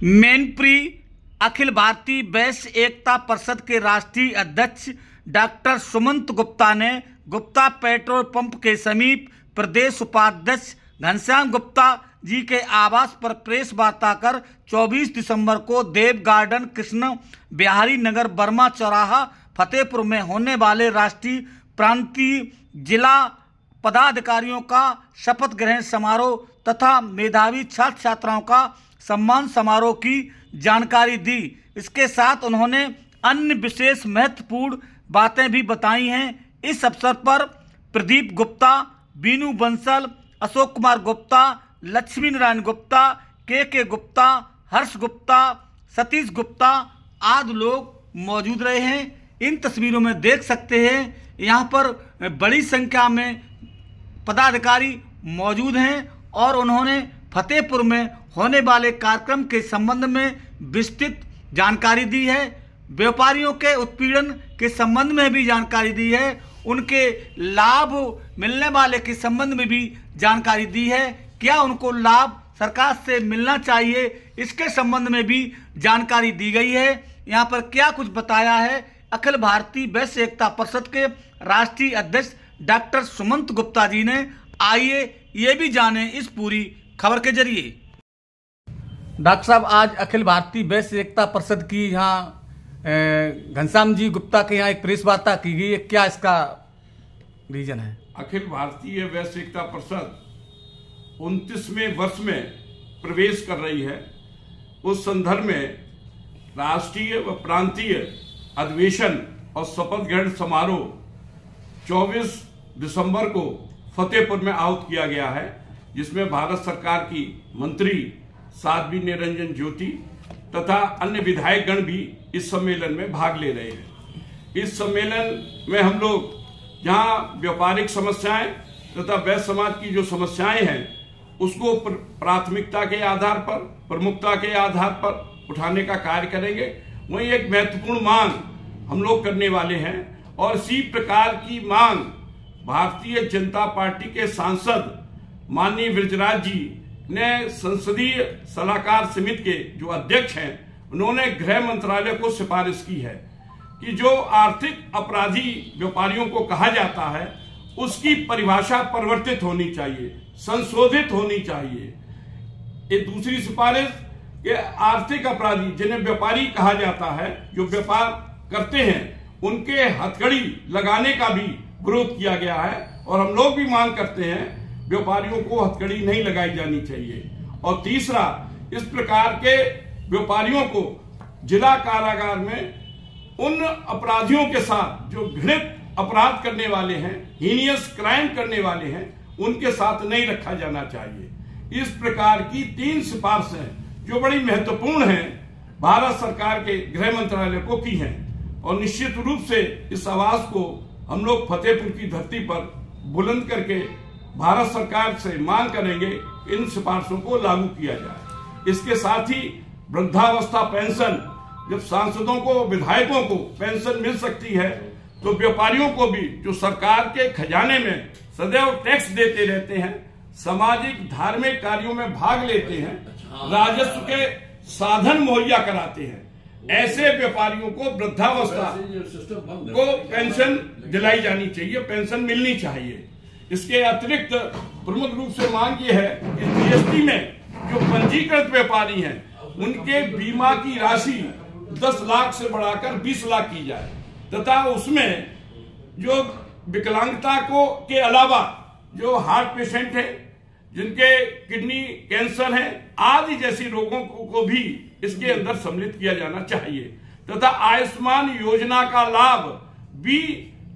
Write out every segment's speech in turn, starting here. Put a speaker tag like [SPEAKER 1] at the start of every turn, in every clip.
[SPEAKER 1] मैनपुरी अखिल भारतीय वैश्य एकता परिषद के राष्ट्रीय अध्यक्ष डॉक्टर सुमंत गुप्ता ने गुप्ता पेट्रोल पंप के समीप प्रदेश उपाध्यक्ष घनश्याम गुप्ता जी के आवास पर प्रेस वार्ता कर 24 दिसंबर को देव गार्डन कृष्ण बिहारी नगर बर्मा चौराहा फतेहपुर में होने वाले राष्ट्रीय प्रांतीय जिला पदाधिकारियों का शपथ ग्रहण समारोह तथा मेधावी छात्र छात्राओं का सम्मान समारोह की जानकारी दी। इसके साथ उन्होंने अन्य विशेष महत्वपूर्ण बातें भी बताई हैं। इस अवसर पर प्रदीप गुप्ता, बीनू बंसल, अशोक कुमार गुप्ता, लक्ष्मी नारायण गुप्ता, के गुप्ता, हर्ष गुप्ता, सतीश गुप्ता आदि लोग मौजूद रहे हैं। इन तस्वीरों में देख सकते हैं यहाँ पर बड़ी संख्या में पदाधिकारी मौजूद हैं और उन्होंने फतेहपुर में होने वाले कार्यक्रम के संबंध में विस्तृत जानकारी दी है। व्यापारियों के उत्पीड़न के संबंध में भी जानकारी दी है। उनके लाभ मिलने वाले के संबंध में भी जानकारी दी है। क्या उनको लाभ सरकार से मिलना चाहिए, इसके संबंध में भी जानकारी दी गई है। यहाँ पर क्या कुछ बताया है अखिल भारतीय वैश्य एकता परिषद के राष्ट्रीय अध्यक्ष डॉक्टर सुमंत गुप्ता जी ने, आइए ये भी जाने इस पूरी खबर के जरिए। डॉक्टर साहब, आज अखिल भारतीय वैश्य एकता परिषद की यहाँ घनश्याम जी गुप्ता के यहाँ एक प्रेस वार्ता की गई है, क्या इसका रीजन है?
[SPEAKER 2] अखिल भारतीय वैश्य एकता परिषद 29वें वर्ष में प्रवेश कर रही है। उस संदर्भ में राष्ट्रीय व प्रांतीय अधिवेशन और शपथ ग्रहण समारोह 24 दिसंबर को फतेहपुर में आयोजित किया गया है, जिसमें भारत सरकार की मंत्री साध्वी निरंजन ज्योति तथा अन्य विधायकगण भी इस सम्मेलन में भाग ले रहे हैं। इस सम्मेलन में हम लोग जहां व्यापारिक समस्याएं तथा वैश्य समाज की जो समस्याएं हैं उसको प्राथमिकता के आधार पर, प्रमुखता के आधार पर उठाने का कार्य करेंगे। वहीं एक महत्वपूर्ण मांग हम लोग करने वाले हैं और इसी प्रकार की मांग भारतीय जनता पार्टी के सांसद माननीय विजराज जी ने संसदीय सलाहकार समिति के जो अध्यक्ष हैं, उन्होंने गृह मंत्रालय को सिफारिश की है कि जो आर्थिक अपराधी व्यापारियों को कहा जाता है उसकी परिभाषा परिवर्तित होनी चाहिए, संशोधित होनी चाहिए। ये दूसरी सिफारिश कि आर्थिक अपराधी जिन्हें व्यापारी कहा जाता है, जो व्यापार करते हैं, उनके हथकड़ी लगाने का भी विरोध किया गया है और हम लोग भी मांग करते हैं व्यापारियों को हथकड़ी नहीं लगाई जानी चाहिए। और तीसरा, इस प्रकार के व्यापारियों को जिला कारागार में उन अपराधियों के साथ जो घृणित अपराध करने वाले हैं, हीनियस क्राइम करने वाले हैं, उनके साथ नहीं रखा जाना चाहिए। इस प्रकार की 3 सिफारिशें जो बड़ी महत्वपूर्ण हैं, भारत सरकार के गृह मंत्रालय को की हैं और निश्चित रूप से इस आवाज को हम लोग फतेहपुर की धरती पर बुलंद करके भारत सरकार से मांग करेंगे इन सिफारिशों को लागू किया जाए। इसके साथ ही वृद्धावस्था पेंशन, जब सांसदों को, विधायकों को पेंशन मिल सकती है, तो व्यापारियों को भी जो सरकार के खजाने में सदैव टैक्स देते रहते हैं, सामाजिक धार्मिक कार्यों में भाग लेते हैं, राजस्व के साधन मुहैया कराते हैं, ऐसे व्यापारियों को वृद्धावस्था को पेंशन दिलाई जानी चाहिए, पेंशन मिलनी चाहिए। इसके अतिरिक्त प्रमुख रूप से मांग ये है कि जीएसटी में जो पंजीकृत व्यापारी हैं, उनके बीमा की राशि 10 लाख से बढ़ाकर 20 लाख की जाए तथा उसमें जो विकलांगता के अलावा जो हार्ट पेशेंट हैं, जिनके किडनी कैंसर है आदि जैसी रोगों को भी इसके अंदर सम्मिलित किया जाना चाहिए तथा आयुष्मान योजना का लाभ भी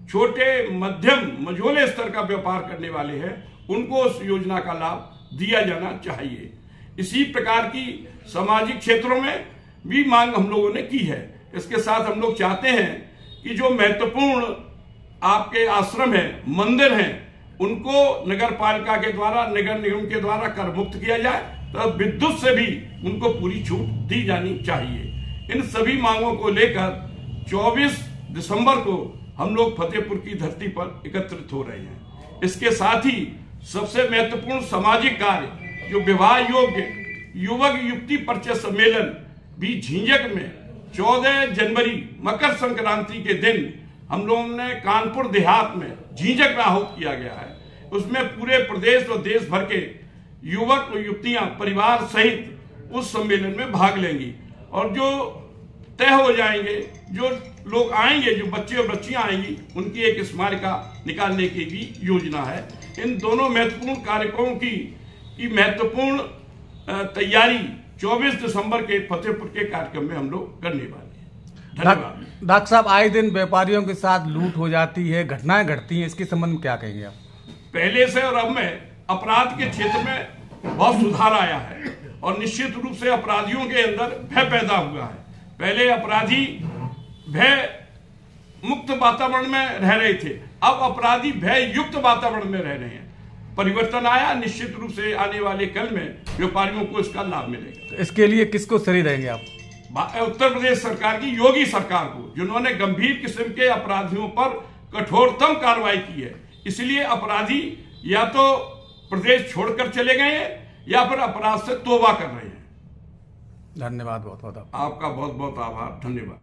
[SPEAKER 2] छोटे, मध्यम, मझोले स्तर का व्यापार करने वाले हैं, उनको उस योजना का लाभ दिया जाना चाहिए। इसी प्रकार की सामाजिक क्षेत्रों में भी मांग हम लोगों ने की है। इसके साथ हम लोग चाहते हैं कि जो महत्वपूर्ण आपके आश्रम है, मंदिर हैं, उनको नगर पालिका के द्वारा, नगर निगम के द्वारा कर मुक्त किया जाए तो विद्युत से भी उनको पूरी छूट दी जानी चाहिए। इन सभी मांगों को लेकर 24 दिसंबर को हम लोग फतेहपुर की धरती पर एकत्रित हो रहे हैं। इसके साथ ही सबसे महत्वपूर्ण सामाजिक कार्य जो विवाह योग्य युवक युवती परिचय सम्मेलन भी झींझक में 14 जनवरी मकर संक्रांति के दिन हम लोगों ने कानपुर देहात में झींझक में आहूत किया गया है। उसमें पूरे प्रदेश और देश भर के युवक और युवतियां परिवार सहित उस सम्मेलन में भाग लेंगी और जो तय हो जाएंगे, जो लोग आएंगे, जो बच्चे और बच्चियां आएंगी, उनकी एक स्मारिका निकालने की भी योजना है। इन दोनों महत्वपूर्ण कार्यक्रमों की महत्वपूर्ण तैयारी 24 दिसंबर के फतेहपुर के कार्यक्रम में हम लोग करने वाले हैं। धन्यवाद।
[SPEAKER 3] डॉक्टर साहब, आए दिन व्यापारियों के साथ लूट हो जाती है, घटनाएं घटती हैं, इसके संबंध में क्या कहेंगे आप?
[SPEAKER 2] पहले से और अब में अपराध के क्षेत्र में बहुत सुधार आया है और निश्चित रूप से अपराधियों के अंदर भय पैदा हुआ है। पहले अपराधी भय मुक्त वातावरण में रह रहे थे, अब अपराधी भय युक्त वातावरण में रह रहे हैं। परिवर्तन आया, निश्चित रूप से आने वाले कल में व्यापारियों को इसका लाभ मिलेगा।
[SPEAKER 3] तो इसके लिए किसको सही रहेंगे आप?
[SPEAKER 2] उत्तर प्रदेश सरकार की, योगी सरकार को, जिन्होंने गंभीर किस्म के अपराधियों पर कठोरतम कार्रवाई की है। इसलिए अपराधी या तो प्रदेश छोड़कर चले गए हैं या फिर अपराध से तौबा कर रहे हैं।
[SPEAKER 3] धन्यवाद, बहुत बहुत
[SPEAKER 2] आपका बहुत बहुत आभार। धन्यवाद।